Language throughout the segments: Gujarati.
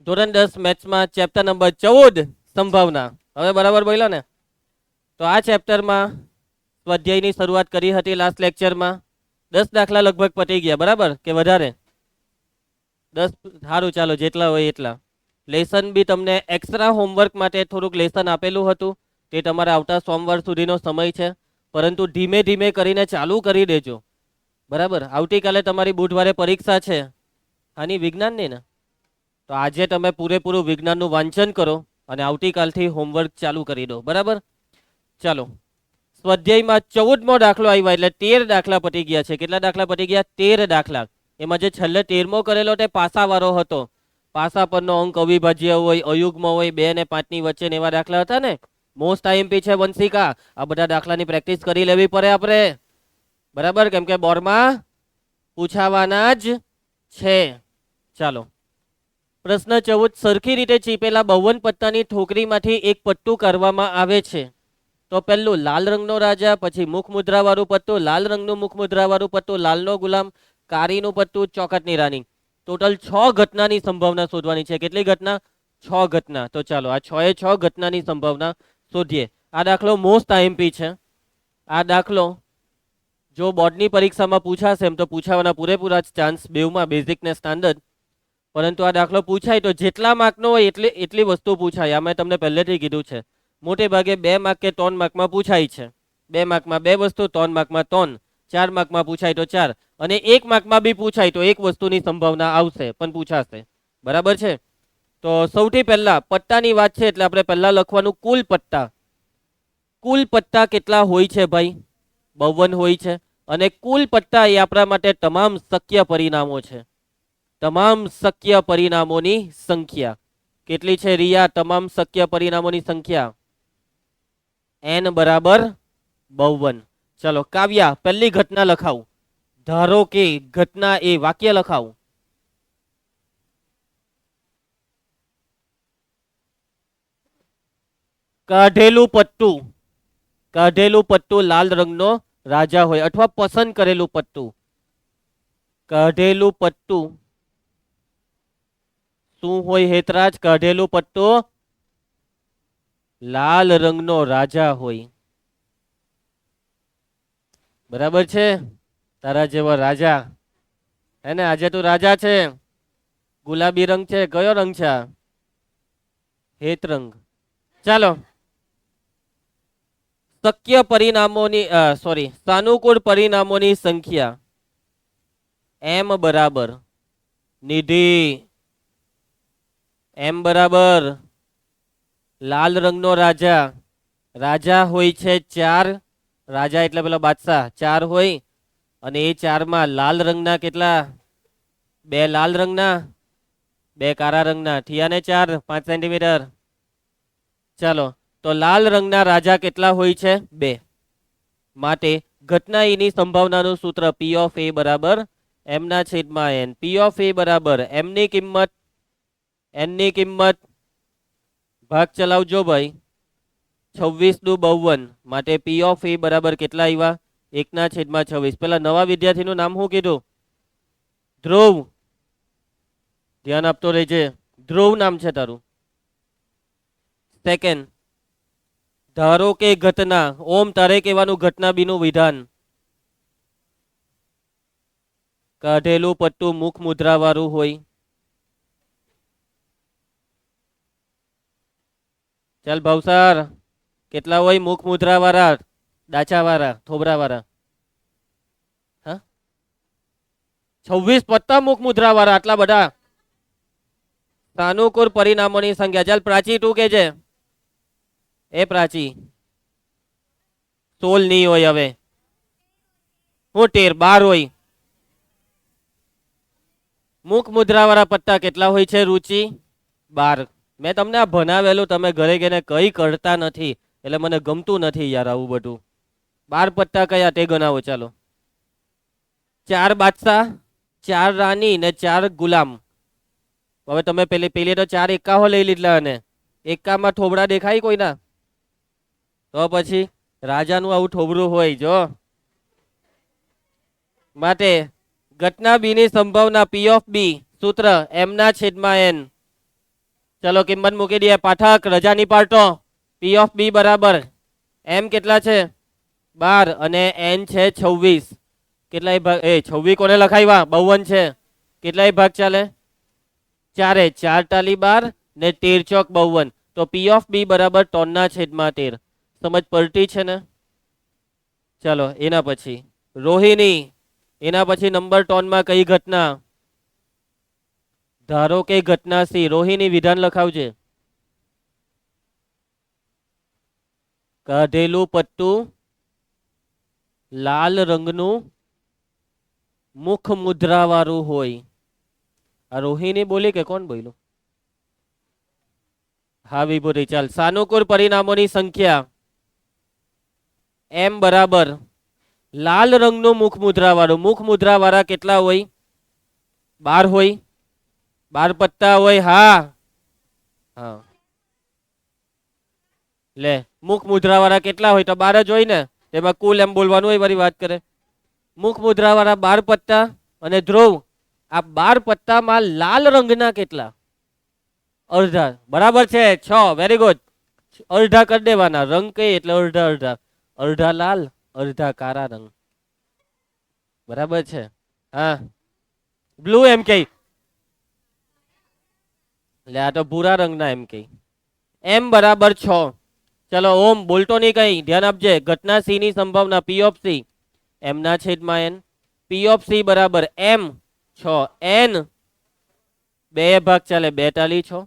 ધોરણ 10 મેથ્સમાં ચેપ્ટર નંબર 14 સંભાવના. હવે બરાબર બોલ્યો ને? તો આ ચેપ્ટરમાં સ્વાધ્યાયની શરૂઆત કરી હતી લાસ્ટ લેક્ચરમાં. 10 દાખલા લગભગ પતી ગયા, બરાબર કે વધારે? 10. સારું, ચાલો જેટલા હોય એટલા. લેસન બી તમને એક્સ્ટ્રા હોમવર્ક માટે થોડુંક લેસન આપેલું હતું, તે તમારે આવતા સોમવાર સુધીનો સમય છે, પરંતુ ધીમે ધીમે કરીને ચાલુ કરી દેજો, બરાબર? આવતીકાલે તમારી બુધવારે પરીક્ષા છે, આની વિજ્ઞાનની ને, તો આજે તમે પૂરેપૂરું વિજ્ઞાનનું વાંચન કરો અને આવતીકાલથી હોમવર્ક ચાલુ કરી દો, બરાબર? ચાલો, સ્વાધ્યાયમાં 14મો દાખલો આવ્યા એટલે 13 દાખલા પતી ગયા છે. કેટલા દાખલા પતી ગયા? 13 દાખલા. એમાં જે છેલ્લે 13મો કરેલો તે પાસાવાળો હતો. પાસા પરનો અંક અવિભાજ્ય હોય, અયુગ્મ હોય, 2 અને 5 ની વચ્ચે એવા દાખલા હતા ને. મોસ્ટ આઈએમપી છે વંશિકા. આ બધા દાખલાની પ્રેક્ટિસ કરી લેવી પડે આપણે, બરાબર? કેમ કે બોર્ડમાં પૂછાવાના જ છે. ચાલો, પ્રશ્ન 14. સરખી રીતે ચીપેલા 52 પત્તાની ઠોકરીમાંથી એક પટ્ટું કરવામાં આવે છે. તો પહેલું લાલ રંગનો રાજા, પછી મુખ મુદ્રા વાળું પત્તું, લાલ રંગનું મુખ મુદ્રા વાળું પત્તું, લાલનો ગુલામ, કારીનું પત્તું, ચોકટની રાણી. ટોટલ 6 ઘટનાની સંભાવના શોધવાની છે. કેટલી ઘટના? 6 ઘટના. તો ચાલો આ 6 એ 6 ઘટનાની સંભાવના શોધીએ. આ દાખલો મોસ્ટ આઈએમપી છે. આ દાખલો જો બોર્ડની પરીક્ષામાં પૂછાશે એમ તો પૂછાવાના પૂરેપૂરા ચાન્સ બેઉમાં, બેઝિક ને સ્ટાન્ડર્ડ. પરંતુ આ દાખલો પૂછાય તો જેટલા માર્કનો હોય એટલી વસ્તુ પૂછાય. આ મેં તમને પહેલેથી કીધું છે. મોટે ભાગે 2 માર્ક કે 3 માર્કમાં પૂછાય છે. 2 માર્કમાં 2 વસ્તુ, 3 માર્કમાં 3, 4 માર્કમાં પૂછાય તો 4, અને 1 માર્કમાં બી પૂછાય તો 1 વસ્તુની સંભાવના આવશે, પણ પૂછાશે, બરાબર છે? તો સૌથી પહેલા પટ્ટાની વાત છે એટલે આપણે પહેલા લખવાનું કુલ પટ્ટા. કુલ પટ્ટા કેટલા હોય છે ભાઈ? 52 હોય છે. અને કુલ પટ્ટા એ આપણા માટે તમામ શક્ય પરિણામો છે. તમામ શક્ય પરિણામોની સંખ્યા કેટલી છે રિયા? તમામ શક્ય પરિણામોની સંખ્યા n બરાબર 52. ચલો કાવ્યા, પહેલી ઘટના લખાવું. ધારો કે ઘટના એ વાક્ય લખાવું. કાઢેલું પટ્ટું, કાઢેલું પટ્ટું લાલ રંગનો રાજા હોય, અથવા પસંદ કરેલું પટ્ટું. કાઢેલું પટ્ટું શું હોય હેતરાજ? કાઢેલું પટ્ટું લાલ રંગનો રાજા હોય, બરાબર છે? તારા જેવો રાજા હે ને? આજે તું રાજા છે. ગુલાબી રંગ છે, કયો રંગ છે? હેત રંગ. ચાલો, શક્ય પરિણામોની સાનુકૂળ પરિણામોની સંખ્યા m બરાબર નિધિ, m બરાબર લાલ રંગનો રાજા. રાજા હોય છે 4, રાજા એટલે પેલો બાદશાહ 4 હોય, અને એ 4માં લાલ રંગના કેટલા? 2 લાલ રંગના, 2 કાળા રંગના, થયા ને 4, 5 સેન્ટીમીટર. ચાલો, તો લાલ રંગના રાજા કેટલા હોય છે? 2. માટે ઘટના એની સંભાવનાનું સૂત્ર P of A બરાબર m ના છેદમાં n. P of A બરાબર m ની કિંમત, n ની કિંમત, ભાગ ચલાવજો ભાઈ, 26 દુ 52. માટે P of A બરાબર કેટલા આવ્યા? 1 ના છેદમાં 26. પેલા નવા વિદ્યાર્થીનું નામ શું કીધું? ધ્રુવ. ધ્યાન આપતો રહેજે, ધ્રુવ નામ છે તારું. સેકન્ડ, ધારો કે ઘટના, ઓમ તારે કહેવાનું ઘટના બીનું વિધાન. કાઢેલું પટ્ટું મુખ મુદ્રા વાળું હોય. ચાલ ભાવસાર, કેટલા હોય મુખ મુદ્રા વાળા, ડાચા વાળા, થોબરા વાળા? 26 પત્તા મુખ મુદ્રા વાળા, આટલા બધા. સાનુકૂળ પરિણામોની સંખ્યા. ચાલ પ્રાચી તું કે છે. એ પ્રાચી 16 નહીં હોય, હવે હું 13, 12 હોય. મુખ મુદ્રા વાળા પત્તા કેટલા હોય છે રુચિ? 12. મેં તમને આ ભણાવેલું, તમે ઘરે ગઈને કઈ કરતા નથી એટલે મને ગમતું નથી યાર આવું બધું. 12 પત્તા કયા તે ગણાવો. ચાલો, 4 બાદશાહ, 4 રાણી ને 4 ગુલામ. હવે તમે પેલી તો 4 એકાહો લઈ લીધા, અને એકામાં થોબડા દેખાય કોઈના? તો પછી રાજાનું આવું થોબડું હોય જો. માટે ઘટના બી ની સંભાવના P of B સૂત્ર m ના છેદમાં n. ચલો કિંમત મૂકી દઈએ. પાઠક રજાની પાર્ટો પી ઓફ બી બરાબર એમ કેટલા છે 12 અને એન છે 26. કેટલાય ભાગ 26 કોને લખાવ્યા 52 છે. કેટલાય ભાગ ચાલે 4 4 ટાલી 12 ને 13 ચોક 52. તો પી ઓફ બી બરાબર 3/13. સમજ પડતી છે ને. ચાલો એના પછી રોહિણી, એના પછી નંબર 3 માં કઈ ઘટના? ધારો કે ઘટના સી. રોહિણી વિધાન લખાવજે. કાઢેલું પટ્ટું લાલ રંગનું મુખ મુદ્રા વાળું હોય. આ રોહિણી બોલી કે કોણ બોલ્યું? હા વિભૂતિ. ચાલ સાનુકૂળ પરિણામોની સંખ્યા એમ બરાબર લાલ રંગનું મુખ મુદ્રા વાળું. મુખ મુદ્રા વાળા કેટલા હોય? 12 હોય. 12 પત્તા હોય. હા હા લે મુખ મુદ્રા વાળા કેટલા હોય? તો 12 જ હોય ને. એમાં કુલ એમ બોલવાનું હોય. મારી વાત કરે. મુખ મુદ્રા વાળા 12 પત્તા. અને ધ્રુવ આ 12 પત્તામાં લાલ રંગના કેટલા? અડધા. બરાબર છે 6. Very good. અડધા કરી દેવાના. રંગ કઈ એટલે અડધા અડધા. અડધા લાલ અડધા કાળા રંગ. બરાબર છે. હા બ્લુ એમ કે એટલે આ તો ભૂરા રંગના એમ કે. એમ બરાબર 6. ચલો ઓમ બોલતો નહીં કઈ. ધ્યાન આપજે. ઘટના સી ની સંભાવના પી ઓફ સી એમ ના છેદમાં એન. પી ઓફ સી બરાબર એમ 6 એન 2 ભાગ ચાલે 2 ટાલી 6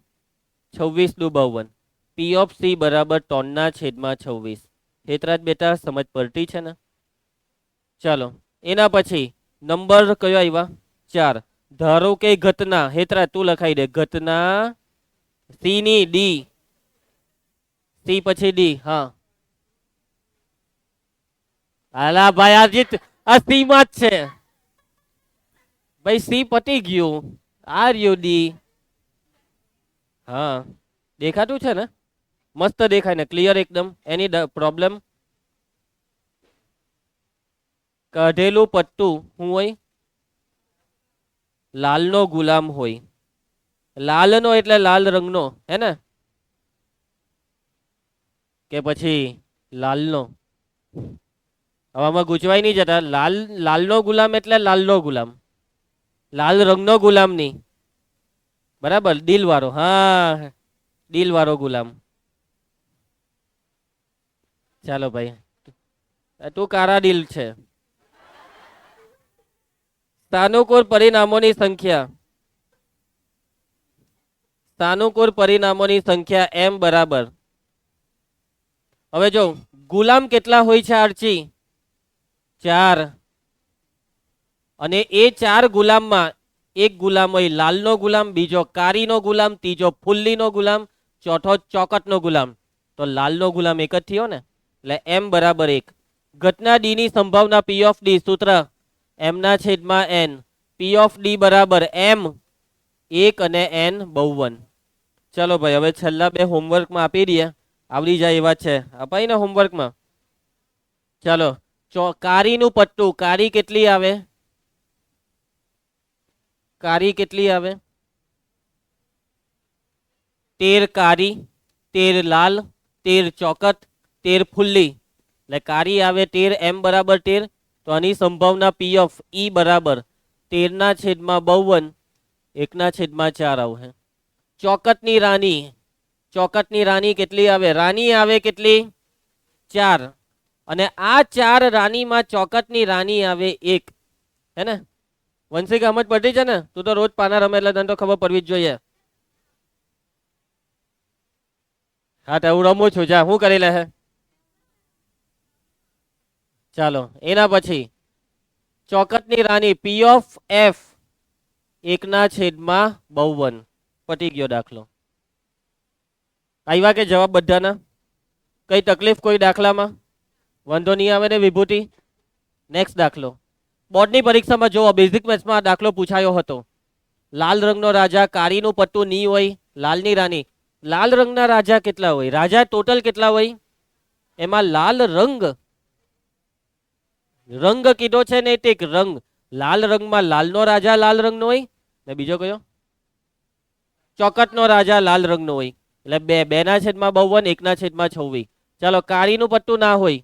26 દુ 52. પી ઓફ સી બરાબર 3/26. હેતરાજ બેટા સમજ પડતી છે ને. ચાલો એના પછી નંબર કયો આવ્યા 4. ધારો કે ઘટના. હેતરાજ તું લખાઈ દે. ઘટના સી ની ડી. સી પછી ડી. હા હાલા ભાઈ અજીત આ સી માં જ છે ભાઈ. સી પતી ગયું. Are U D. હા દેખાતું છે ને. મસ્ત દેખાય ને. ક્લિયર એકદમ. એની પ્રોબ્લેમ? કાઢેલું પટ્ટું શું હોય? લાલનો ગુલામ હોય. લાલનો એટલે લાલ રંગનો હે ને કે પછી લાલનો? હવામાં ગૂંચવાઈ નહીં જતા. લાલનો ગુલામ એટલે લાલનો ગુલામ. લાલ રંગનો ગુલામ નહીં. બરાબર. દિલ વાળો. હા દિલ વાળો ગુલામ. ચાલો ભાઈ તું કારા દિલ છે. સાનુકૂળ પરિણામોની સંખ્યા. સાનુકૂળ પરિણામોની સંખ્યા એમ બરાબર. હવે જો ગુલામ કેટલા હોય છે આરચી? 4. અને એ 4 ગુલામમાં એક ગુલામ હોય લાલનો ગુલામ, બીજો કારીનો ગુલામ, ત્રીજો ફુલ્લીનો ગુલામ, ચોથો ચોકટનો ગુલામ. તો લાલનો ગુલામ એક જ થયો ને. એટલે એમ બરાબર 1. ઘટના ડી ની સંભાવના પી ઓફ ડી. સૂત્ર એમ ના છેદમાં એન. પી ઓફ ડી બરાબર એમ 1 અને એન 52. ચલો ભાઈ હવે છેલ્લા 2 હોમવર્કમાં આપી દઈએ. આવડી જાય એવા છે. અપાય ને હોમવર્કમાં. ચાલો કારીનું પટ્ટું. કારી કેટલી આવે? કારી કેટલી આવે? 13 કારી, 13 લાલ, 13 ચોકટ, 13 ફુલ્લી. એટલે કારી આવે 13. એમ બરાબર 13. તો આની સંભાવના પી ઓફ ઈ બરાબર 13/52 1/4 આવશે. ચોકટની રાની. ચોકટની રાની કેટલી આવે? રાની આવે કેટલી? 4. અને આ 4 રાનીમાં ચોકટની રાની આવે 1. હે ને વંશિક સમજ પડતી છે ને. તું તો રોજ પાના રમે એટલે તને તો ખબર પડવી જ જોઈએ. હા તો હું રમું છું. જા શું કરી લે હે. ચાલો એના પછી ચોકટની રાની પી ઓફ એફ 1/52. પતી ગયો દાખલો. આવ્યા કે જવાબ બધાના? કઈ તકલીફ કોઈ દાખલામાં? વાંધો નહીં આવે ને વિભૂતિ. નેક્સ્ટ દાખલો. બોર્ડની પરીક્ષામાં જો બેઝિક મેથ્સમાં આ દાખલો પૂછાયો હતો. લાલ રંગનો રાજા, કાળીનું પટ્ટું ની હોય, લાલની રાની. લાલ રંગના રાજા કેટલા હોય? રાજા ટોટલ કેટલા હોય? એમાં લાલ રંગ કીધો છે ને તે રંગ. લાલ રંગમાં લાલનો રાજા લાલ રંગનો હોય ને બીજો કયો? ચોકટનો રાજા લાલ રંગનો હોય એટલે 2, 2/52, 1/26. ચાલો કાળીનું પટ્ટું ના હોય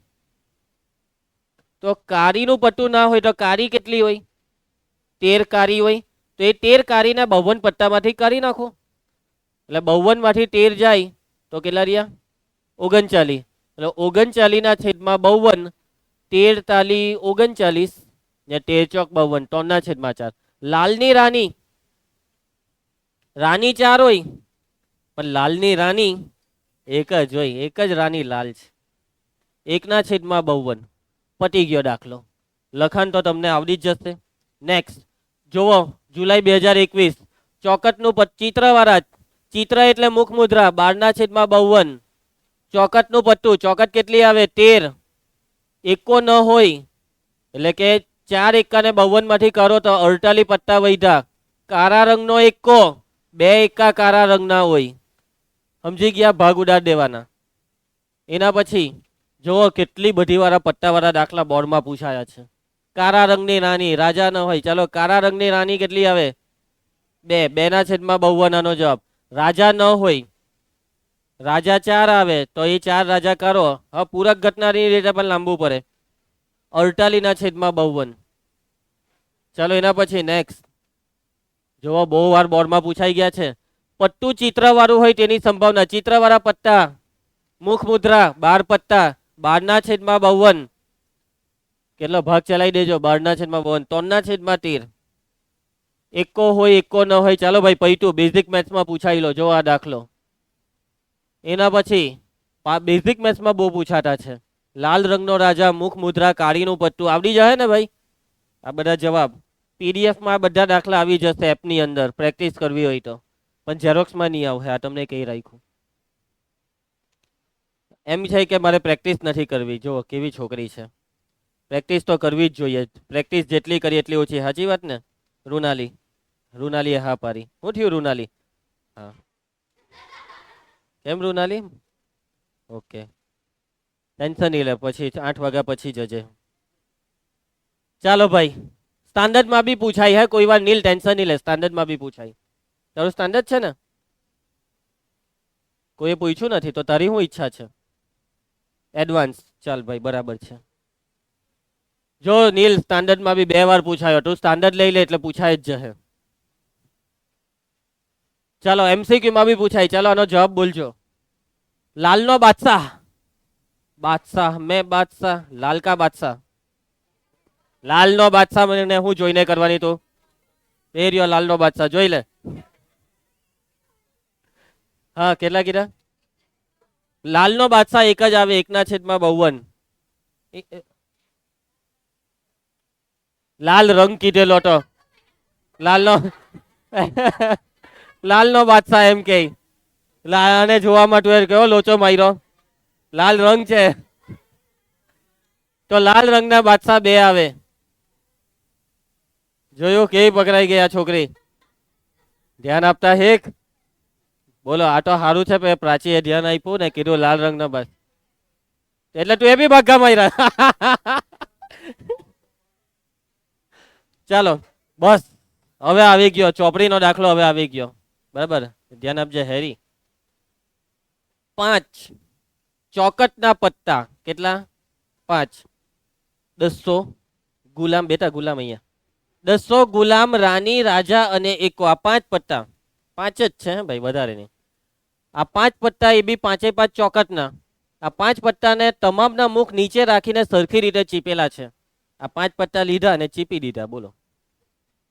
તો કાળીનું પટ્ટું ના હોય તો કાળી કેટલી હોય? 13 કાળી હોય. તો એ 13 કાળીના 52 પટ્ટામાંથી કાઢી નાખો એટલે 52 માંથી 13 જાય તો કેટલા રહ્યા? 39. એટલે 39/52, 13 તાલી 39 ને 13 ચોક 52, 3/4. લાલની રાણી, રાણી 4 હોય પણ લાલની રાણી એક જ હોય, એક જ રાણી લાલ છે. 1/52. પતી ગયો દાખલો. લખાણ તો તમને આવડી જ જશે. નેક્સ્ટ જુઓ, જુલાઈ 2021. ચોકટનું ચિત્રવાળા, ચિત્ર એટલે મુખ મુદ્રા, 12/52. ચોકટનું પટ્ટું, ચોકટ કેટલી આવે? 13. એકો ન હોય એટલે કે 4 એકાને 52 માંથી કરો તો 48 પટ્ટા વધ્યા. કાળા રંગનો એકો, 2 એકા કાળા રંગના હોય. સમજી ગયા? ભાગ ઉડાડ દેવાના. એના પછી જુઓ કેટલી બધી વાળા પટ્ટાવાળા દાખલા બોર્ડમાં પૂછાયા છે. કાળા રંગની રાણી, રાજા ન હોય. ચાલો કાળા રંગની રાણી કેટલી આવે? 2, 2/52 આનો જવાબ. રાજા ન હોય, રાજા 4 આવે તો એ 4 રાજા કરો. હવે પૂરક ઘટનાની રીતે પણ લાંબુ પડે. 48/52. ચાલો એના પછી નેક્સ્ટ જુઓ, બહુ વાર બોર્ડમાં પૂછાઈ ગયા છે. પટ્ટું ચિત્રવાળું હોય તેની સંભાવના. ચિત્રવાળા પટ્ટા, મુખ મુદ્રા, 12 પટ્ટા, 12/52. કેટલો ભાગ ચલાવી દેજો? 12/52, 3/13. એકો હોય, એકો ન હોય. ચાલો ભાઈ પૈટું બેઝિક મેથ્સમાં પૂછાઈ લો. જો આ દાખલો. એના પછી બેઝિક મેથ્સમાં બહુ પૂછાતા છે. લાલ રંગનો રાજા, મુખ મુદ્રા, કાળીનું પટ્ટું. આવડી જાય ને ભાઈ આ બધા જવાબ? પીડીએફમાં આ બધા દાખલા આવી જશે એપની અંદર, પ્રેક્ટિસ કરવી હોય તો. પણ ઝેરોક્સમાં નહીં આવે. આ તમને કહી રાખ્યું. એમ છે કે મારે પ્રેક્ટિસ નથી કરવી. જો કેવી છોકરી છે. પ્રેક્ટિસ તો કરવી જ જોઈએ. પ્રેક્ટિસ જેટલી કરી એટલી ઓછી. સાચી વાત ને રૂનાલી? રૂનાલીએ હા પાડી. શું થયું રૂનાલી? હા, કેમ રૂનાલી? ઓકે, ટેન્શન નહીં લે, પછી 8 વાગ્યા પછી જજે. ચાલો ભાઈ, સ્ટાન્ડર્ડમાં બી પૂછાય હે કોઈ વાર. નીલ ટેન્શન નહીં લે, સ્ટાન્ડર્ડમાં બી પૂછાય. તારું સ્ટાન્ડર્ડ છે ને? કોઈએ પૂછ્યું નથી તો તારી શું ઈચ્છા છે? એડવાન્સ. ચાલ ભાઈ બરાબર છે. જો નીલ, સ્ટાન્ડર્ડમાં બી 2 વાર પૂછાયો. તું સ્ટાન્ડર્ડ લઈ લે એટલે પૂછાય જ જશે. ચાલો એમસીક્યુમાં બી પૂછાય. ચાલો આનો જવાબ બોલજો. લાલનો બાદશાહ, બાદશાહ મેં બાદશાહ, લાલ કા બાદશાહ. લાલનો બાદશાહ મને હું જોઈને કરવાની? તું એ રહ્યો લાલનો બાદશાહ, જોઈ લે. હા, કેટલા કીધા? લાલનો બાદશાહ એક જ આવે, 1/52. લાલ રંગ કીધેલો તો લાલનો લાલનો બાદશાહ એમ કે લાલને જોવા માટે કેવો લોચો માર્યો. લાલ રંગ છે તો લાલ રંગના બાદશાહ 2 આવે. જોયું કેવી પકડાઈ ગયા છોકરી? ધ્યાન આપતા હેક. બોલો, આ તો સારું છે. પ્રાચીએ ધ્યાન આપ્યું ને, કીધું લાલ રંગનો બસ, એટલે તું એ બી ભાગા માર્યા. ચાલો બસ, હવે આવી ગયો ચોપડીનો દાખલો. હવે આવી ગયો બરાબર. ધ્યાન આપજે હેરી. 5 ચોકટના પત્તા કેટલા? 5. 200 ગુલામ. બેટા ગુલામ અહીંયા. 200 ગુલામ, રાની, રાજા અને એકો. આ 5 પત્તા. 5 જ છે ભાઈ, વધારે નહીં. આ 5 પત્તા એ બી 5 ચોકટના. આ 5 પત્તાને તમામના મુખ નીચે રાખીને સરખી રીતે ચીપેલા છે. આ 5 પત્તા લીધા અને ચીપી દીધા. બોલો,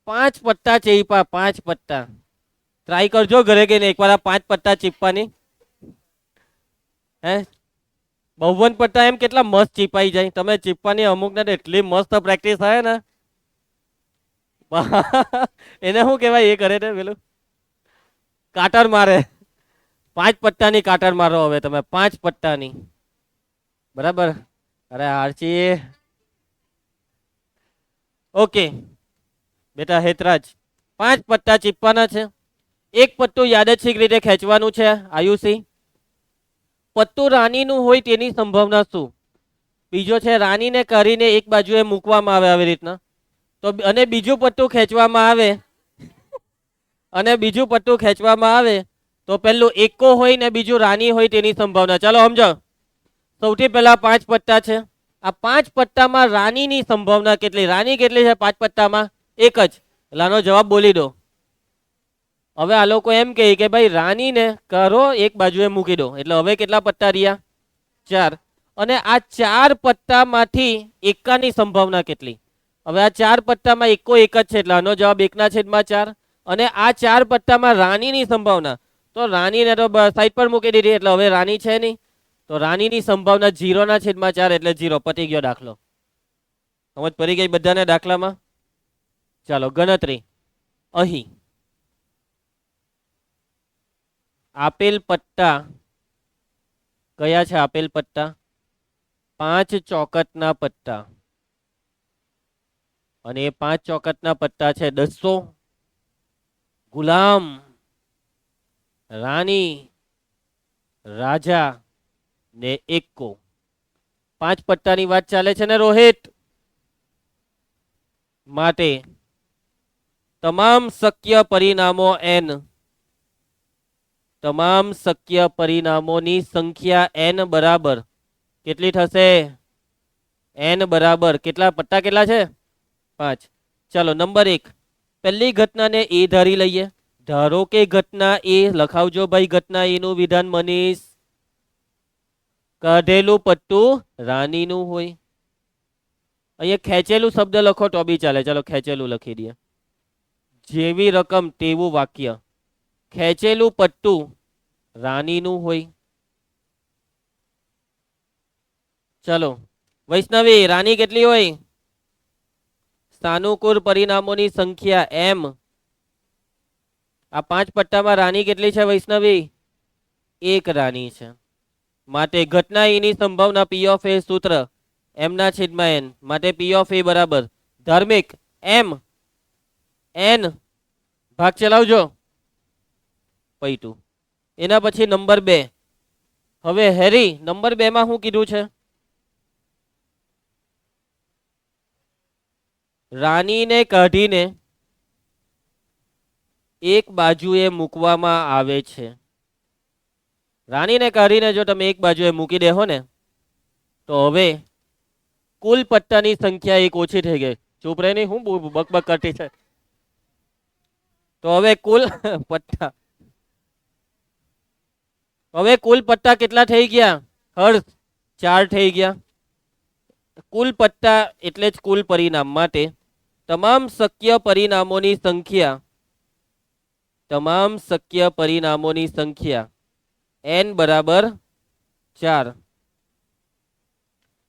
5 પત્તા ચીપા. 5 પત્તા. ટ્રાય કરજો ઘરે ગઈને એકવાર આ 5 પત્તા ચીપવાની. હે 52 પત્તા એમ કેટલા મસ્ત ચીપાઈ જાય. તમે ચીપવાની અમુક ને એટલી મસ્ત પ્રેક્ટિસ થાય ને. એને શું કહેવાય? એ કરે ને પેલું કાટર મારે. 5 પત્તાની કાટર મારો હવે તમે. 5 પત્તાની. બરાબર. અરે આરચી. ઓકે બેટા હેતરાજ, 5 પત્તા ચીપવાના છે. એક પત્તું યાદચ્છિક રીતે ખેંચવાનું છે. આયુષી, પત્તું રાનીનું હોય તેની સંભાવના શું? બીજો છે રાનીને કરીને એક બાજુએ મૂકવામાં આવે આવી રીતના, તો અને બીજું પત્તું ખેંચવામાં આવે અને બીજું પટ્ટું ખેંચવામાં આવે તો પેલું એકો હોય ને બીજું રાની હોય તેની સંભાવના. ચાલો સમજો. સૌથી પહેલા 5 પટ્ટા છે. આ 5 પટ્ટામાં રાનીની સંભાવના કેટલી? રાની કેટલી છે 5 પટ્ટામાં? એક જ. એટલે આનો જવાબ બોલી દો. હવે આ લોકો એમ કહે કે ભાઈ રાનીને કરો એક બાજુએ મૂકી દો. એટલે હવે કેટલા પટ્ટા રહ્યા? 4. અને આ 4 પટ્ટામાંથી એકાની સંભાવના કેટલી? હવે આ 4 પટ્ટામાં એકો એક જ છે એટલે આનો જવાબ 1/4. અને આ 4 પટ્ટામાં રાનીની સંભાવના, તો રાનીને તો સાઈડ પર મૂકી દીધી એટલે હવે રાની છે નહીં. તો રાનીની સંભાવના 0/4 એટલે 0. પતી ગયો દાખલો. સમજ પડી ગઈ બધાને દાખલામાં? ચાલો ગણતરી. અહીં આપેલ પટ્ટા કયા છે? આપેલ પટ્ટા 5 ચોકટના પટ્ટા. અને એ 5 ચોકટના પટ્ટા છે 200, ગુલામ, રાની, રાજા ને એકો. 5 પટ્ટાની વાત ચાલે છે ને રોહિત? માટે તમામ શક્ય પરિણામો n, તમામ શક્ય પરિણામોની સંખ્યા n બરાબર કેટલી થશે? n બરાબર કેટલા પટ્ટા કેટલા છે? 5. ચાલો નંબર 1, પહેલી ઘટનાને a ધારી લઈએ. ધારો કે ઘટના a, લખાવજો ભાઈ ઘટના a નું વિધાન મનીષ. કાઢેલું પટ્ટું રાનીનું હોય. અહીંયા ખેંચેલું શબ્દ લખો તો બી ચાલે. ચાલો ખેંચેલું લખી દઈએ. જેવી રકમ તેવું વાક્ય. ખેંચેલું પટ્ટું રાનીનું હોય. ચલો વૈષ્ણવી, રાની કેટલી હોય? સાનુકૂળ પરિણામોની સંખ્યા m. આ 5 પટ્ટામાં રાની કેટલી છે વૈષ્ણવી? 1 રાની છે. માટે ઘટના એની સંભાવના p ઓફ a સૂત્ર m/n. માટે p ઓફ a બરાબર ધાર્મિક m n ભાગ ચલાવજો પૈટું. એના પછી નંબર 2. હવે હેરી નંબર 2 માં શું કીધું છે? રાનીને કાઢીને એક બાજુએ મૂકવામાં આવે છે. રાનીને કાઢીને જો તમે એક બાજુએ મૂકી દેહો ને તો હવે કુલ પટ્ટાની સંખ્યા 1 ઓછી થઈ ગઈ. ચૂપ રહે નહીં, હું બકબક કરતી છે. તો હવે કુલ પટ્ટા, હવે કુલ પટ્ટા કેટલા થઈ ગયા? હર્ષ 4 થઈ ગયા. કુલ પટ્ટા એટલે જ કુલ પરિણામ. માટે તમામ શક્ય પરિણામોની સંખ્યા, તમામ શક્ય પરિણામોની સંખ્યા n બરાબર 4.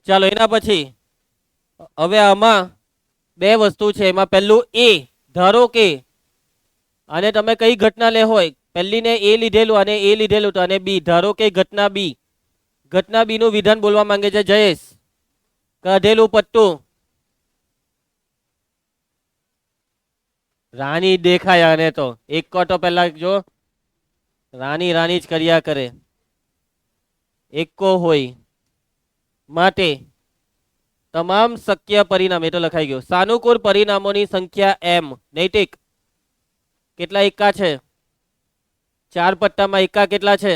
ચાલો એના પછી હવે આમાં 2 વસ્તુ છે. એમાં પહેલું a, ધારો કે આને તમે કઈ ઘટના લે હોય, પહેલીને a લીધેલું અને a લીધેલું તો અને b. ધારો કે ઘટના b, ઘટના b નું વિધાન બોલવા માંગે છે જયેશ. કાઢેલું પટ્ટું રાની દેખાય. અને તો એક તો પહેલા જો રાની રાની જ કર્યા કરે, એકો હોય. માટે તમામ શક્ય પરિણામ, એ તો લખાઈ ગયું. સાનુકૂળ પરિણામોની સંખ્યા m. નૈતિક કેટલા એકા છે? 4 પટ્ટામાં એકા કેટલા છે?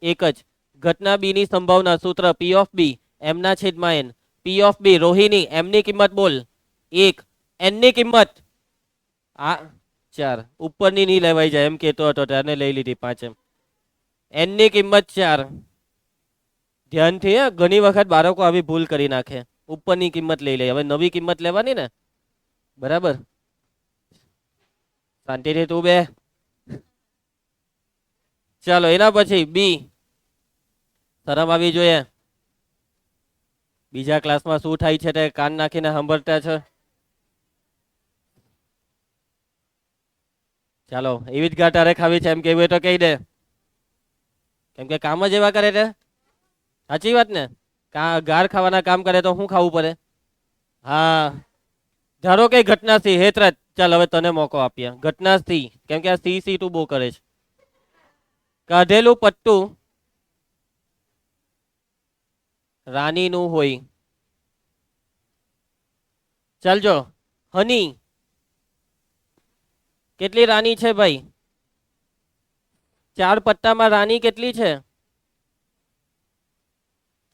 1 જ. ઘટના b ની સંભાવના સૂત્ર p of b m/n. p of b Rohini m ની કિંમત બોલ 1, n ની કિંમત આ 4. ઉપરની નહીં લેવાઈ જાય એમ કેતો હતો તેને લઈ લીધી 5 એમ. n ની કિંમત 4. ધ્યાનથી, ઘણી વખત બાળકો આવી ભૂલ કરી નાખે. ઉપરની કિંમત લઈ લે. હવે નવી કિંમત લેવાની ને, બરાબર? શાંતિથી તું બે. ચાલો એના પછી બી. શરમ આવી જોઈએ. બીજા ક્લાસમાં શું થાય છે તે કાન નાખીને સાંભળતા છે. ચાલો એવી જ ગાંઠ ખાવી છે એમ કેવું તો કહી દે. કેમ કે કામ જ એવા કરે છે. સાચી વાત ને? ગાર ખાવાના કામ કરે તો શું ખાવું પડે? હા. ધારો કે ઘટના સી હેતરાજ, ચાલ હવે તને મોકો આપીએ. ઘટના સી, કેમ કે આ સી તું બહુ કરે છે. કાઢેલું પટ્ટું રાનીનું હોય. ચાલજો હની કેટલી રાની છે ભાઈ? 4 પત્તામાં રાની કેટલી છે?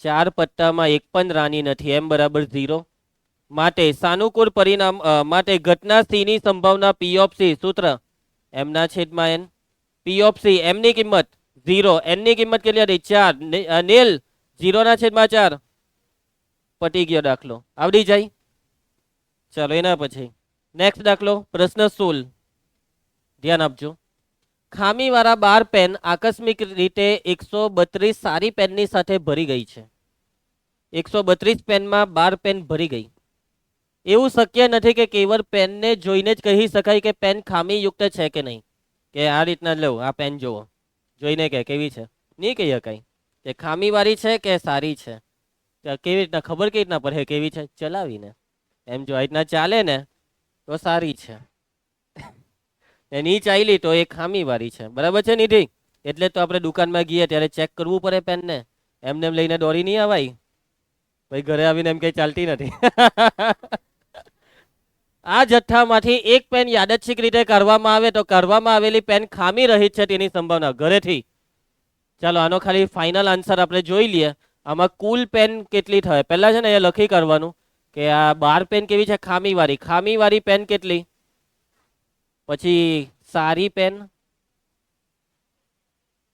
4 પત્તામાં એક પણ રાની નથી, m બરાબર 0. માટે સાનુકૂળ પરિણામ માટે ઘટના c ની સંભાવના p ઓફ c સૂત્ર m ના છેદમાં n. p of c m ની કિંમત 0, n ની કિંમત કેટલી હતી? 4, નીલ 0 ના છેદમાં 4. પટી ગયો દાખલો. આવડી જાય. ચાલો એના પછી નેક્સ્ટ દાખલો પ્રશ્ન 16. ધ્યાન આપજો. ખામીવાળા 12 પેન આકસ્મિક રીતે 132 સારી પેનની સાથે ભરી ગઈ છે. 132 પેનમાં 12 પેન ભરી ગઈ. એવું શક્ય નથી કે કેવળ પેનને જોઈને જ કહી શકાય કે પેન ખામીયુક્ત છે કે નહીં. કે આ રીતના લો, આ પેન જુઓ, જોઈને કે કેવી છે, નહીં કહી શકાય કે ખામીવાળી છે કે સારી છે. કેવી રીતના ખબર કેવી રીતના પડે કેવી છે? ચલાવીને. એમ જો આ રીતના ચાલે ને તો સારી છે, એની ચાલી તો એ ખામીવાળી છે. બરાબર છે નિધિ? એટલે તો આપણે દુકાનમાં ગઈએ ત્યારે ચેક કરવું પડે પેનને. એમને એમ લઈને દોડી નહીં આવાય ભાઈ, ઘરે આવીને એમ કઈ ચાલતી નથી. આ જથ્થામાંથી એક પેન યાદચ્છિક રીતે કાઢવામાં આવે તો કાઢવામાં આવેલી પેન ખામી રહિત છે તેની સંભાવના ઘરેથી. ચાલો આનો ખાલી ફાઇનલ આન્સર આપણે જોઈ લઈએ. આમાં કુલ પેન કેટલી થાય પહેલા છે ને એ લખી કાઢવાનું કે આ 12 પેન કેવી છે? ખામીવાળી. ખામીવાળી પેન કેટલી? પછી સારી પેન,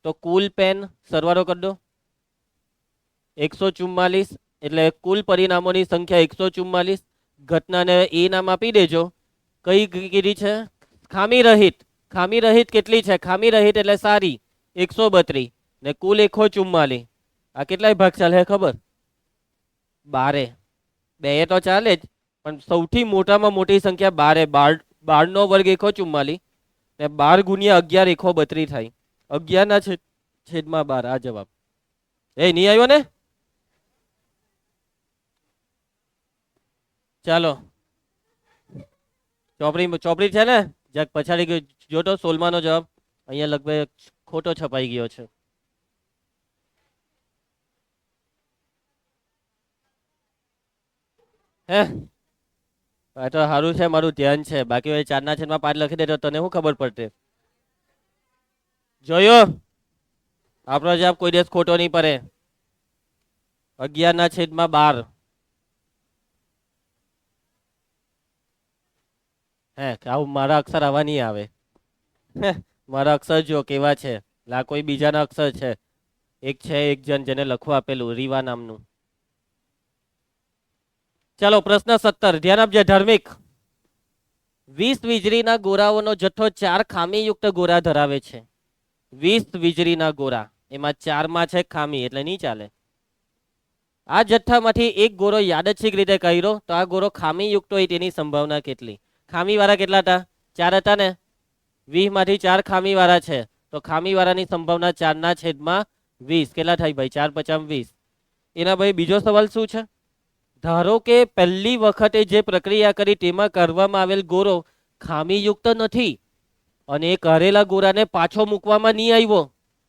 તો કુલ પેન સરવાળો કરી દો 144. એટલે કુલ પરિણામોની સંખ્યા 144. ઘટનાને એ નામ આપી દેજો. કઈ કીધી છે? ખામી રહિત. ખામી રહિત કેટલી છે? ખામી રહિત એટલે સારી 132 ને કુલ 144. આ કેટલાય ભાગ ચાલે ખબર? 12. 2 તો ચાલે જ, પણ સૌથી મોટામાં મોટી સંખ્યા 12. 12 નો વર્ગ 144 ને 12 ગુણ્યા 11 132 થાય. 11 ના છેદમાં 12. આ જવાબ. એ નહીં આવ્યો ને? ચાલો ચોપડી છે ને જ્યાં પછાડી ગયો જોતો 16 નો જવાબ અહીંયા લગભગ ખોટો છપાઈ ગયો છે. હે આ તો સારું છે, મારું ધ્યાન છે. બાકી 4 ના છેદમાં 5 લખી દેતો તને શું ખબર પડતે? જોયો? આપણો જવાબ કોઈ દિવસ ખોટો નહીં પડે. 11 ના છેદમાં 12. હે આવું મારા અક્ષર આવા નહીં આવે. મારા અક્ષર જો કેવા છે. લા કોઈ બીજાના અક્ષર છે. એક જણ જેને લખવા આપેલું રીવા નામનું. ચાલો પ્રશ્ન 17. ધ્યાન આપજે ધાર્મિક. 20 વીજળીના ગોળાઓનો જથ્થો 4 ખામીયુક્ત ગોળા ધરાવે છે. 20 વીજળીના ગોળા, એમાં 4માં છે ખામી, એટલે નહીં ચાલે. આ જથ્થામાંથી એક ગોળો યાદચ્છિક રીતે કર્યો તો આ ગોળો ખામીયુક્ત હોય તેની સંભાવના કેટલી? ખામીવાળા કેટલા હતા? 4 હતા ને? 20 માંથી 4 ખામીવાળા છે તો ખામીવાળાની સંભાવના 4 ના છેદમાં 20. કેટલા થાય ભાઈ? 4 × 5 = 20. એના ભાઈ બીજો સવાલ શું છે? ધારો કે પહેલી વખતે જે પ્રક્રિયા કરી તેમાં કરવામાં આવેલ ગોળો ખામીયુક્ત નથી અને એ કરેલા ગોળાને પાછો મૂકવામાં નહીં આવ્યો,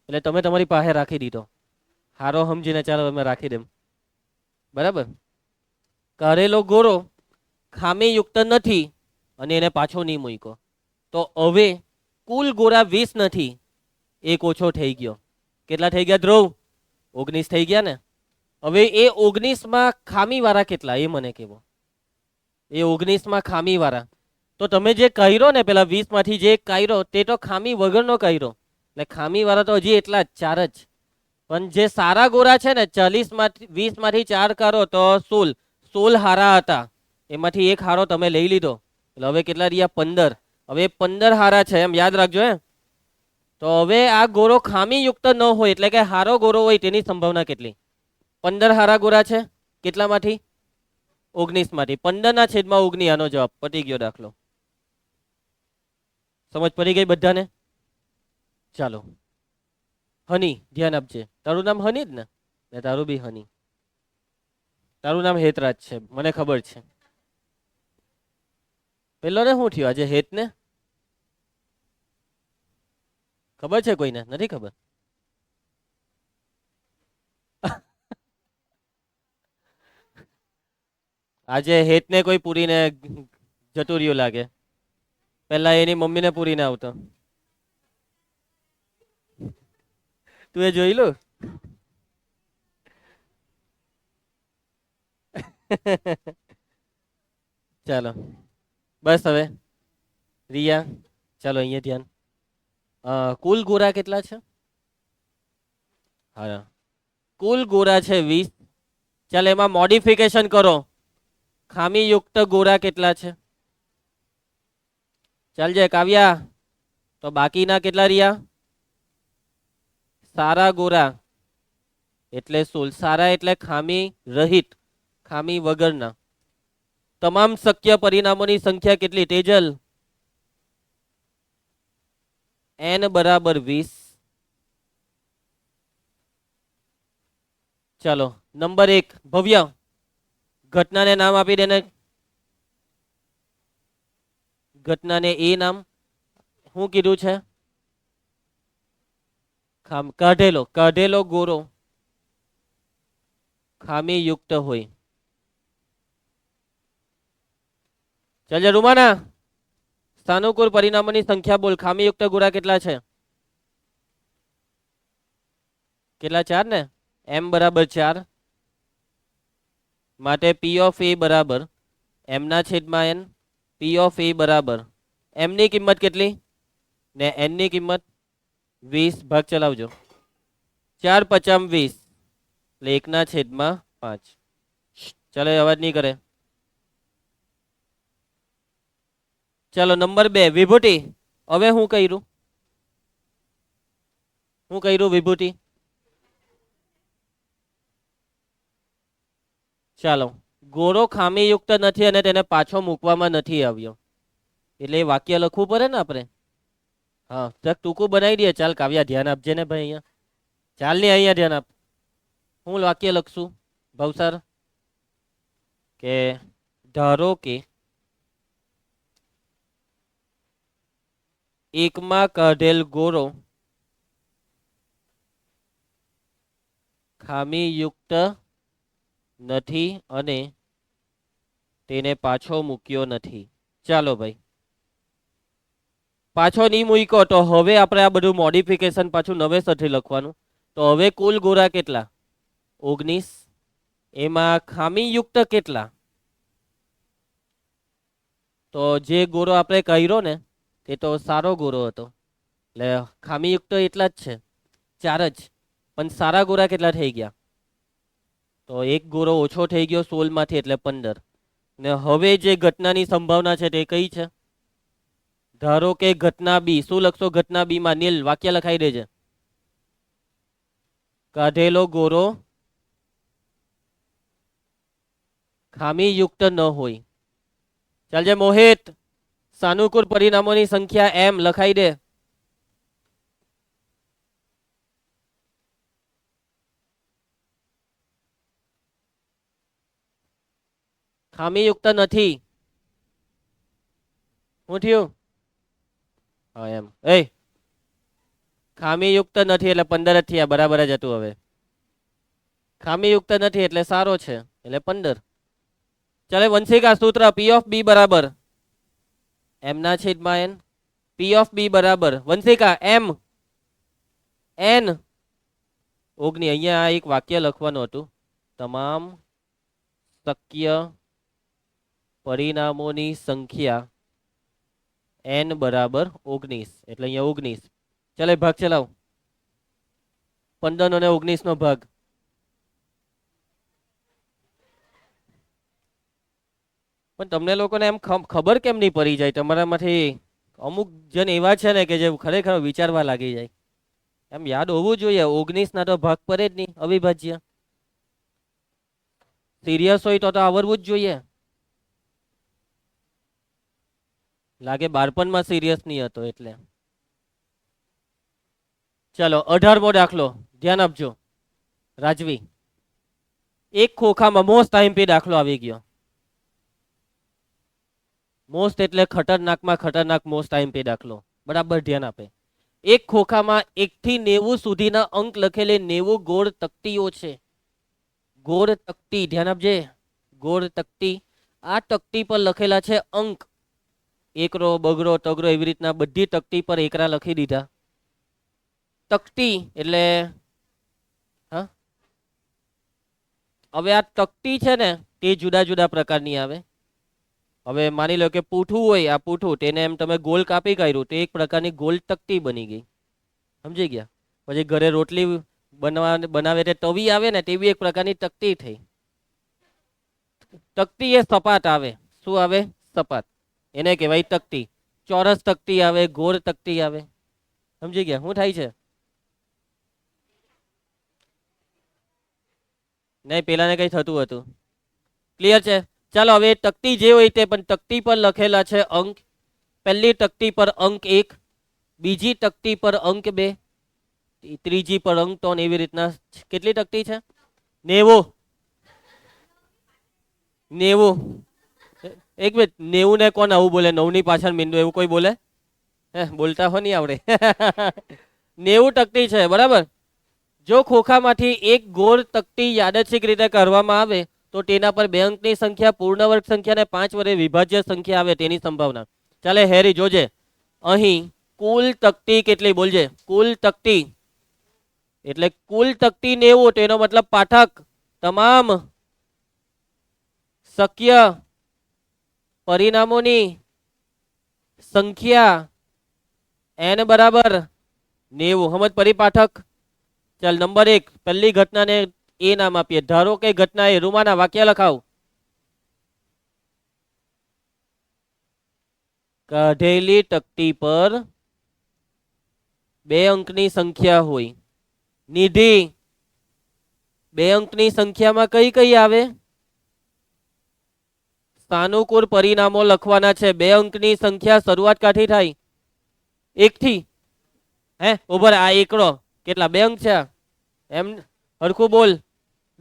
એટલે તમે તમારી પાસે રાખી દીધો. હારો સમજીને ચાલો અમે રાખી દેમ. બરાબર? કરેલો ગોળો ખામીયુક્ત નથી અને એને પાછો નહીં મૂક્યો, તો હવે કુલ ગોળા 20 નથી, એક ઓછો થઈ ગયો. કેટલા થઈ ગયા ધ્રુવ? 19 થઈ ગયા ને? હવે એ 19માં ખામીવાળા કેટલા એ મને કહેવો. એ 19માં ખામીવાળા તો તમે જે કર્યો ને પેલા 20 માંથી જે કર્યો તે તો ખામી વગરનો કર્યો, એટલે ખામીવાળા તો હજી એટલા જ 4 જ. પણ જે સારા ગોળા છે ને 20 માંથી 4 કરો તો 16 હારા હતા, એમાંથી એક હારો તમે લઈ લીધો, એટલે હવે કેટલા રહ્યા? 15. હવે 15 હારા છે એમ યાદ રાખજો. તો હવે આ ગોળો ખામીયુક્ત ન હોય એટલે કે હારો ગોળો હોય તેની સંભાવના કેટલી? 15 હારા ગોળા છે કેટલામાંથી? 19 માંથી. 15 ના છેદમાં 19. આનો જવાબ. પતી ગયો દાખલો. સમજ પડી ગઈ બધાને? ચાલો હની ધ્યાન આપજે. તારું નામ હની જ ને? તારું બી હની. તારું નામ હેતરાજ છે મને ખબર છે. પેલો ને શું થયું આજે હેત ને? ખબર છે કોઈને? નથી ખબર? આજે હેત ને કોઈ પૂરીને જતું રહ્યું લાગે. પહેલા એની મમ્મીને પૂરીને આવતો. તું એ જોઈ લો. ચાલો બસ હવે રિયા, ચાલો અહીંયા ધ્યાન. કુલ ગોરા કેટલા છે? હા, કુલ ગોરા છે 20. ચાલ એમાં મોડિફિકેશન કરો. ખામીયુક્ત ગોરા કેટલા છે? ચાલજે કાવ્યા. તો બાકીના કેટલા રહ્યા? સારા ગોરા એટલે 16. સારા એટલે ખામી રહિત, ખામી વગરના. તમામ શક્ય પરિણામોની સંખ્યા કેટલી તેજલ? n બરાબર 20. ચાલો નંબર 1 ભવ્ય, ઘટનાને નામ આપી દેને. ઘટનાને એ નામ શું કીધું છે? કાઢેલો. કાઢેલો ગોરો ખામીયુક્ત હોય. ચાલજે રૂમાના, સાનુકૂળ પરિણામોની સંખ્યા બોલ. ખામીયુક્ત ગોરા કેટલા છે? કેટલા? 4 ને. m બરાબર 4 માટે p ઓફ a બરાબર m ના છેદમાં n. p ઓફ a બરાબર m ની કિંમત કેટલી ને n ની કિંમત 20. ભાગ ચલાવજો. 4 × 5 = 20 એટલે 1 ના છેદમાં 5. ચાલો અવાજ નહીં કરે. ચાલો નંબર 2 વિભૂતિ. હવે હું કર્યું? હું કર્યું વિભૂતિ? ચાલો, ગોરો ખામીયુક્ત નથી અને તેને પાછો મૂકવામાં નથી આવ્યો એટલે એ વાક્ય લખવું પડે ને આપણે. હા, જક ટૂંકું બનાવી દઈએ. ચાલ કાવ્યા ધ્યાન આપજે ને ભાઈ અહીંયા. ચાલ ને અહીંયા ધ્યાન આપ. હું વાક્ય લખશું ભવસર કે ધારો કે એકમાં કાઢેલ ગોરો ખામીયુક્ત નથી અને તેને પાછો મૂક્યો નથી. ચાલો ભાઈ, પાછો નહીં મૂક્યો તો હવે આપણે આ બધું મોડિફિકેશન પાછું નવેસરથી લખવાનું. તો હવે કુલ ગોરા કેટલા? 19. એમાં ખામીયુક્ત કેટલા? તો જે ગોરો આપણે કર્યો ને તે તો સારો ગોરો હતો એટલે ખામીયુક્ત એટલા જ છે, 4 જ. પણ સારા ગોરા કેટલા થઈ ગયા? તો એક ગોરો ઓછો થઈ ગયો 16 માંથી એટલે 15. ને હવે જે ઘટનાની સંભાવના છે તે કઈ છે? ધારો કે ઘટના બી. શું લખશો ઘટના બી માં? નીલ વાક્ય લખાઈ દેજે. કાઢેલો ગોરો ખામીયુક્ત ન હોય. ચાલજે મોહિત, સાનુકૂળ પરિણામોની સંખ્યા m લખાઈ દે. ખામીયુક્ત નથી. શું થયું? હા એમ. એ ખામીયુક્ત નથી એટલે 15 જ થયા. બરાબર જ હતું. હવે ખામીયુક્ત નથી એટલે સારો છે એટલે 15. ચાલે વંશિકા સૂત્ર p ઓફ b બરાબર m ના છેદમાં n. p ઓફ b બરાબર વંશિકા m n 19. અહીંયા એક વાક્ય લખવાનું હતું. તમામ શક્ય પરિણામોની સંખ્યા n બરાબર 19 એટલે અહીંયા 19. ચાલે ભાગ ચલાવ. 15 અને 19 નો ભાગ. પણ તમને લોકોને એમ ખબર કેમ નહીં પડી જાય? તમારામાંથી અમુક જણ એવા છે ને કે જે ખરેખર વિચારવા લાગી જાય. એમ યાદ હોવું જોઈએ. 19 ના તો ભાગ પડે જ નહીં અવિભાજ્ય. સિરિયસ હોય તો આવડવું જ જોઈએ. લાગે બાળપણમાં સિરિયસ નહીં હતો એટલે. ચાલો 18મો દાખલો ધ્યાન આપજો રાજવી. એક ખોખામાં મોસ્ટ આઈએમપી દાખલો આવી ગયો. મોસ્ટ એટલે ખતરનાકમાં ખતરનાક મોસ્ટ આઈએમપી દાખલો. બરાબર ધ્યાન આપે. એક ખોખામાં 1 થી 90 સુધીના અંક લખેલી 90 ગોળ તકતીઓ છે. ગોળ તકતી ધ્યાન આપજે. ગોળ તકતી. આ તકતી પર લખેલા છે અંક. એકરો બગરો તગરો એવી રીતના બધી તકતી પર એકરા લખી દીધા. તકતી એટલે હા, હવે આ તકતી છે ને તે જુદા જુદા પ્રકારની આવે. હવે માની લો કે પૂઠું હોય, આ પૂઠું તેને એમ તમે ગોલ કાપી કાઢ્યું તો એક પ્રકારની ગોલ તકતી બની ગઈ. સમજી ગયા? પછી ઘરે રોટલી બનાવે તે તવી આવે ને તેવી એક પ્રકારની તકતી થઈ. તકતી એ સપાટ આવે. શું આવે? સપાટ. એને કહેવાય તકતી. ચોરસ તકતી આવે, ગોળ તકતી આવે. સમજી ગયા? શું થાય છે? નહીં, પેલાને કઈ થતું હતું. ક્લિયર છે? ચાલો હવે તકતી જે હોય તે, પણ તકતી પર લખેલા છે અંક. પહેલી તકતી પર અંક 1, બીજી તકતી પર અંક 2, ત્રીજી પર અંક 3, એવી રીતના કેટલી તકતી છે? 90. 90. એક મિનિટ, 90 ને કોણ આવું બોલે? 9 ની પાછળ મીંડું એવું કોઈ બોલે? બોલતા હો નહીં આવડે. 90 તકતી છે, બરાબર. જો ખોખામાંથી એક ગોળ તકતી યાદચ્છિક રીતે કરવામાં આવે તો તેના પર 2 અંકની સંખ્યા, પૂર્ણ વર્ગ સંખ્યા અને 5 વડે વિભાજ્ય સંખ્યા આવે તેની સંભાવના. ચાલે હેરી જોજે, અહીં કુલ તકતી કેટલી? બોલજે. કુલ તકતી એટલે કુલ તકતી 90, તેનો મતલબ પાઠક તમામ શક્ય પરિણામોની સંખ્યા n બરાબર 90. સમજ પડી પાઠક? ચાલ નંબર 1, પહેલી ઘટનાને એ નામ આપીએ. ધારો કે ઘટના એ, રૂમાના વાક્ય લખાવ. કાઢેલી તકતી પર 2 અંકની સંખ્યા હોય. નિધિ, 2 અંકની સંખ્યામાં કઈ કઈ આવે? સાનુકૂળ પરિણામો લખવાના છે. 2 અંકની સંખ્યા શરૂઆત કાથી થાય? 1 થી. ઉભર, આ એકડો કેટલા 2 અંક છે? એમ હરખું બોલ.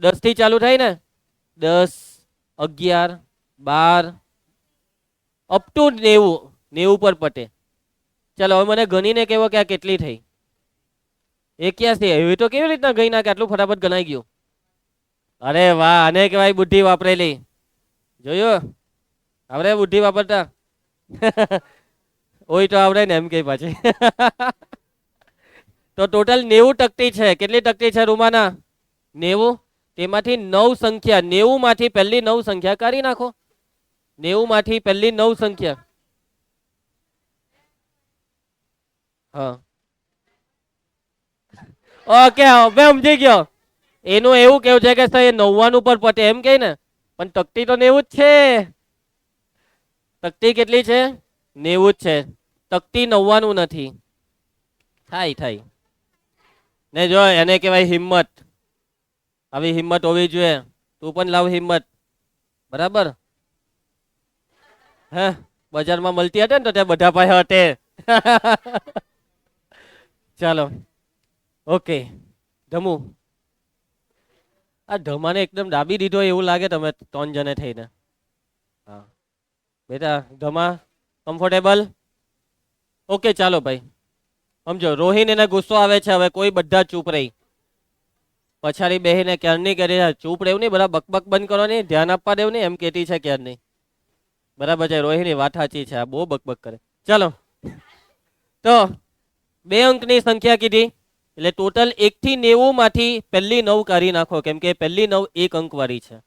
10 થી ચાલુ થાય ને? 10, 11, 12 અપ ટુ 90. 90 પર પટે. ચાલો હવે મને ગણીને કહેવો કે આ કેટલી થઈ? 81. એવી તો કેવી રીતના ગઈ ના કે આટલું ફટાફટ ગણાઈ ગયું? અરે વાહ, આને કહેવાય બુદ્ધિ વાપરેલી. જોયું? આવડે બુદ્ધિ વાપરતા? ઓય તો આવડે ને એમ કે પાછી. તો ટોટલ 90 તકતી છે. કેટલી તકતી છે રૂમાના? 90. તેમાંથી 9 સંખ્યા, 90 માંથી પહેલી 9 સંખ્યા કાઢી નાખો. 90 માંથી પહેલી 9 સંખ્યા. હા, ઓકે, હવે સમજી ગયો. એનું એવું કેવું છે કે 99 પર પટે એમ કે ને, પણ તકતી તો 90 જ છે. તકતી કેટલી છે? 90 જ છે. તકતી 99 નથી. થાય ને. જો એને કહેવાય હિંમત. આવી હિંમત હોવી જોઈએ. તું પણ લાવ હિંમત. બરાબર? હે, બજારમાં મળતી હતી ને તો ત્યાં બધા પાસે હતે. ચાલો, ઓકે. ધમુ, આ ધમાને એકદમ દાબી દીધો એવું લાગે તમે 3 જણે થઈને. હા બેટા, ધમા કમ્ફર્ટેબલ? ઓકે, ચાલો ભાઈ. સમજો, રોહિન એને ગુસ્સો આવે છે. હવે કોઈ બધા ચૂપ રહી. પછાડી બેહીને ક્યારની કરી ચૂપ રહેવું નહીં, બધા બકબક બંધ કરો નહીં, ધ્યાન આપવા દેવું નહીં, એમ કેતી છે ક્યારની. બરાબર છે, રોહિણી વાત સાચી છે. આ બહુ બકબક કરે. ચાલો, તો 2 અંકની સંખ્યા કીધી એટલે ટોટલ 1 થી 90 માંથી પહેલી 9 કાઢી નાખો, કેમ કે પહેલી 9 1 અંક વાળી છે.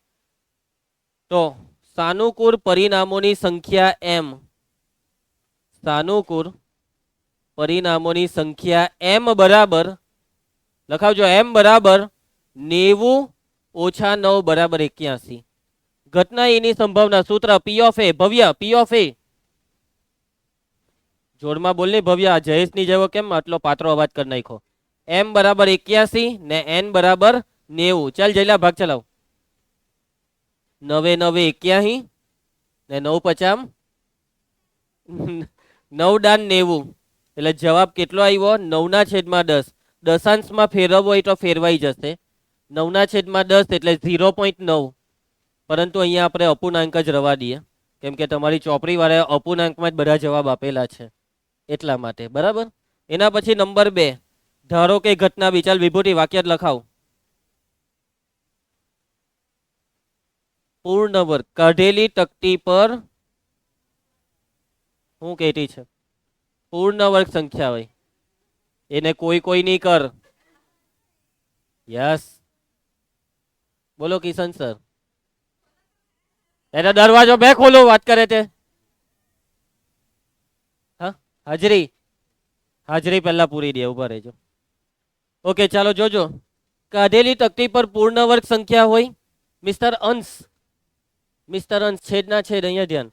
તો સાનુકૂળ પરિણામોની સંખ્યા m. સાનુકૂળ પરિણામોની સંખ્યા m બરાબર, લખાવજો, m બરાબર 90 ઓછા 9 બરાબર 81. ઘટના એની સંભાવના સૂત્ર P of A. ભવ્ય, P of A. જોડમાં બોલ ને ભવ્ય. આ જયેશ ની જેવો કેમ આટલો પાત્રો અવાજ કરી નાખ્યો? m બરાબર 81 ને n બરાબર 90. ચાલ જયલા ભાગ ચલાવ. 9 9 81 ને 9 50 9 દાન 90. એટલે જવાબ કેટલો આવ્યો? 9/10. દશાંશમાં ફેરવવો હોય તો ફેરવાઈ જશે. 9/10 એટલે 0.9. પરંતુ અહીંયા આપણે અપૂર્ણાંક જ રવા દઈએ, કેમ કે તમારી ચોપડી વાળા અપૂર્ણાંકમાં જ બધા જવાબ આપેલા છે એટલા માટે. બરાબર? એના પછી નંબર 2, ધારો કે ઘટના. વિચાર વિભૂતિ, વાક્ય જ લખાવ. પૂર્ણ વર્ગ. કાઢેલી તકતી પર શું કહેતી છે? પૂર્ણ વર્ગ સંખ્યા હોય એને કોઈ કોઈ નહીં કર. યસ, બોલો કિશન સર. એનો દરવાજો બે ખોલો, વાત કરે તે. હા, હાજરી હાજરી પહેલા પૂરી દે, ઉભા રહેજો. ઓકે, ચાલો જોજો. કાઢેલી તકતી પર પૂર્ણ વર્ગ સંખ્યા હોય. મિસ્ટર અંશ, મિસ્ટર અંશ, છેદના છેદ, અહીંયા ધ્યાન.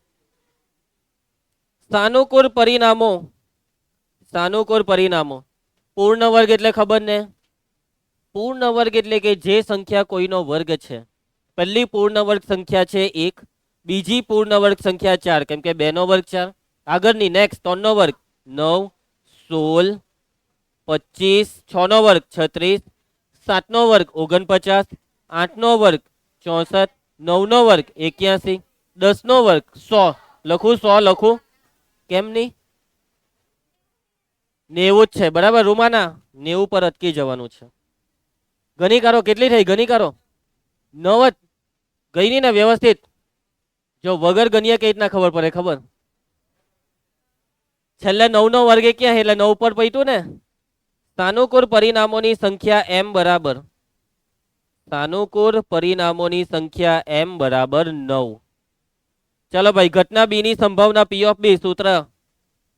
સાનુકૂળ પરિણામો, સાનુકૂળ પરિણામો. પૂર્ણ વર્ગ એટલે ખબર ને? પૂર્ણ વર્ગ એટલે કે જે સંખ્યા કોઈનો વર્ગ છે. પહેલી પૂર્ણ વર્ગ સંખ્યા છે 1, બીજી પૂર્ણ વર્ગ સંખ્યા 4, કેમ કે 2 નો વર્ગ 4. આગળની નેક્સ્ટ 3 નો વર્ગ 9, 16, 25, 6 નો વર્ગ 36, 7 નો વર્ગ 49, 8 નો વર્ગ 64, 9 નો વર્ગ 81, 10 નો વર્ગ 100. લખું 100 લખું? કેમ નહીં? 90 જ છે, બરાબર રૂમાના? 90 પર અટકી જવાનું છે. ગણી કાઢો, કેટલી થઈ? ગણી કાઢો. 9 જ ગઈ નહીં ને વ્યવસ્થિત? જો વગર ગણીએ કઈ રીતના ખબર પડે? ખબર, છેલ્લે 9 નો વર્ગ ક્યાં એટલે 9 પર પૈતું ને. સાનુકૂળ પરિણામોની સંખ્યા m બરાબર, સાનુકૂળ પરિણામોની સંખ્યા m બરાબર 9. ચાલો ભાઈ, ઘટના બી ની સંભાવના p ઓફ b, સૂત્ર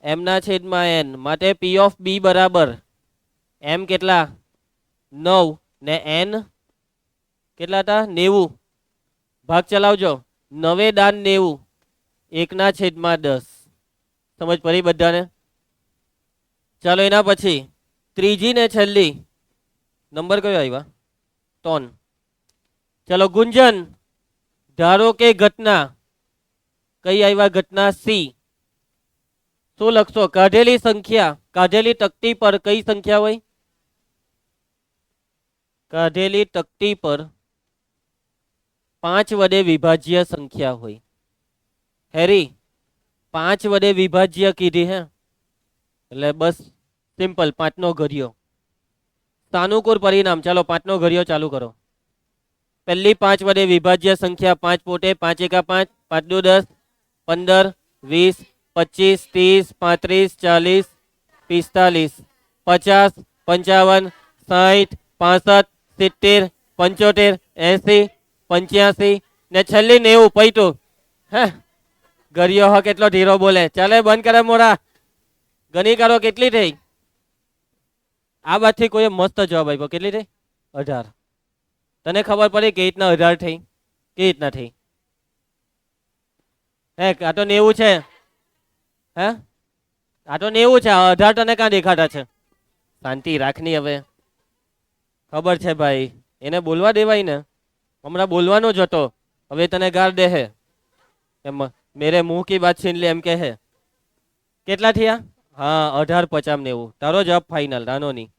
m ના છેદમાં n, માટે p ઓફ b બરાબર m કેટલા? 9 ને n કેટલા હતા? 90. ભાગ ચલાવજો. 9 દાન 90, 1 ના છેદમાં 10. સમજ પડી બધાને? ચાલો એના પછી ત્રીજી ને છેલ્લી નંબર કયો આવ્યા? 3. ચલો ગુંજન, ધારો કે ઘટના કઈ આવ્યા? ઘટના સી. શું લખશો? કાઢેલી સંખ્યા, કાઢેલી તકતી પર કઈ સંખ્યા હોય? કાઢેલી તકતી પર 5 વડે વિભાજ્ય સંખ્યા હોય. હેરી 5 વડે વિભાજ્ય કીધી હે એટલે બસ સિમ્પલ 5 નો ઘડિયો. સાનુકૂળ પરિણામ, ચાલો 5 નો ઘડિયો ચાલુ કરો. પહેલી 5 વડે વિભાજ્ય સંખ્યા 5 પોતે, 5 એકા 5, 5 દુ 10, 15, 20, 25, 30, 35, 40, 45, 50, 55, 60, 65, 70, 80, 85 ને છેલ્લી 90 પૈતું. હે ઘડિયો હો કેટલો ધીરો બોલે. ચાલે બંધ કરે મોરા. ગણી કાઢો, કેટલી થઈ? આ બાદથી કોઈ મસ્ત જવાબ આપ્યો. કેટલી થઈ? 18. તને ખબર પડી કે રીતના 18 થઈ? કે રીતના થઈ? હે આ તો 90 છે. હે આ તો 90 છે. 18 તને ક્યાં દેખાતા છે? શાંતિ રાખની હવે. ખબર છે ભાઈ, એને બોલવા દેવાય ને. હમણાં બોલવાનો જ હતો, હવે તને ગાળ દે હે એમ. મેરે મુંહ કી બાત છીન લે એમ કે હે. કેટલા થયા? હા 18, 50, 90. તારો જવાબ ફાઇનલ, રાનો ની.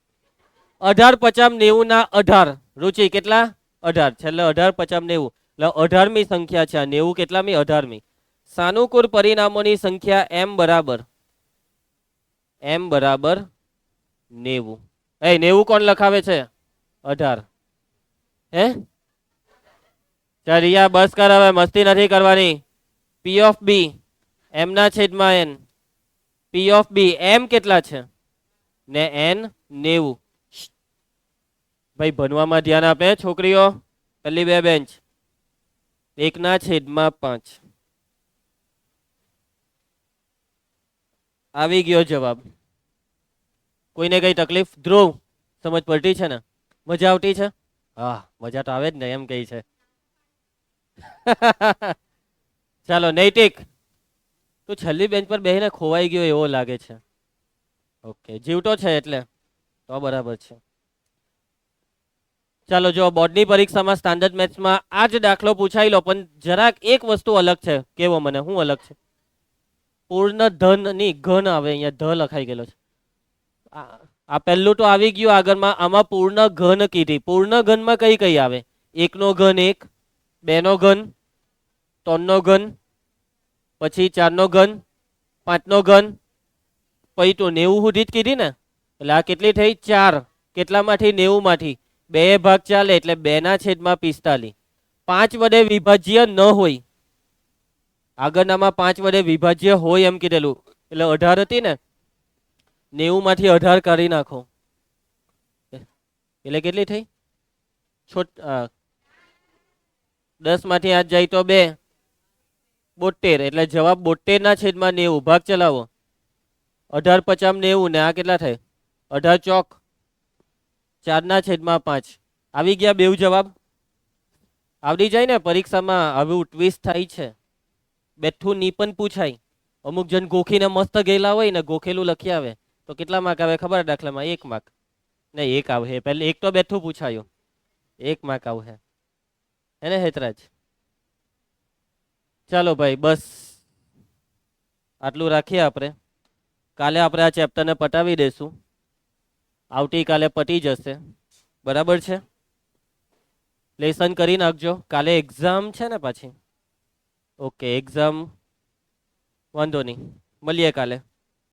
18, 50, 90 ના 18. રુચિ કેટલા? 18. છેલ્લે 18, 50, 90 એટલે 18મી સંખ્યા છે. 90 કેટલામી? 18મી. સાનુકૂળ પરિણામોની સંખ્યા m બરાબર 90. એ 90 કોણ લખાવે છે? 18. હે ચારિયા બસ કર હવે, મસ્તી નથી કરવાની. p ઓફ b m ના છેદમાં n. p of b m કેટલા છે ને n 90. ભાઈ ભણવામાં ધ્યાન આપે છોકરીઓ. પહેલી 2 બેન્ચ. 1 ના છેદમાં 5. આવી ગયો જવાબ. કોઈને કઈ તકલીફ? ધ્રુવ સમજ પડતી છે ને? મજા આવતી છે? હા મજા તો આવે જ ને, એમ કઈ છે. ચાલો નૈતિક, તું છેલ્લી બેન્ચ પર બેહીને ખોવાઈ ગયો એવો લાગે છે. ઓકે, જીવતો છે એટલે તો બરાબર છે. ચાલો જો, બોર્ડની પરીક્ષામાં સ્ટાન્ડર્ડ મેથ્સમાં આ જ દાખલો પૂછાઈ લો, પણ જરાક એક વસ્તુ અલગ છે. કેવો મને? શું અલગ છે? પૂર્ણ ધન ની ઘન આવે, અહીંયા ધ લખાઈ ગયેલો છે. આ પહેલું તો આવી ગયું આગળમાં. આમાં પૂર્ણ ઘન કીધી. પૂર્ણ ઘનમાં કઈ કઈ આવે? 1 નો ઘન 1, 2 નો ઘન, 3 નો ઘન, પછી 4 નો ઘન, 5 નો ઘન, પછી તો 90 સુધી જ કીધી ને. એટલે આ કેટલી થઈ? 4. કેટલામાંથી? 90 માંથી. 2 ભાગ ચાલે એટલે 2 ના છેદમાં 45. 5 વડે વિભાજ્ય ન હોય. આગળનામાં 5 વડે વિભાજ્ય હોય એમ કીધેલું. એટલે 18 હતી ને, 90 માંથી 18 કાઢી નાખો એટલે કેટલી થઈ? 10 માંથી 8 જાય તો 2, 72. એટલે જવાબ 72 ના છેદમાં 90. ભાગ ચલાવો. 18 50 90 ને આ કેટલા થાય? 18 ચોક 4 ના છેદમાં 5. આવી ગયા બેઉ જવાબ. આવડી જાય ને પરીક્ષામાં. આવું ટ્વિસ્ટ થાય છે. બેઠું ની પણ પૂછાય. અમુક જણ ગોખીને મસ્ત ગયેલા હોય ને, ગોખેલું લખી આવે તો કેટલા માર્ક આવે ખબર? દાખલામાં 1 માર્ક નહીં, 1 આવે. પહેલે એક તો બેઠું પૂછાયું, 1 માર્ક આવે હે ને હેતરાજ? ચાલો ભાઈ, બસ આટલું રાખીએ આપણે. કાલે આપણે આ ચેપ્ટરને પટાવી દઈશું. આવતીકાલે પતી જશે. બરાબર છે? લેસન કરી નાખજો. કાલે એક્ઝામ છે ને પાછી? ઓકે, એક્ઝામ વાંધો નહીં, મળીએ કાલે.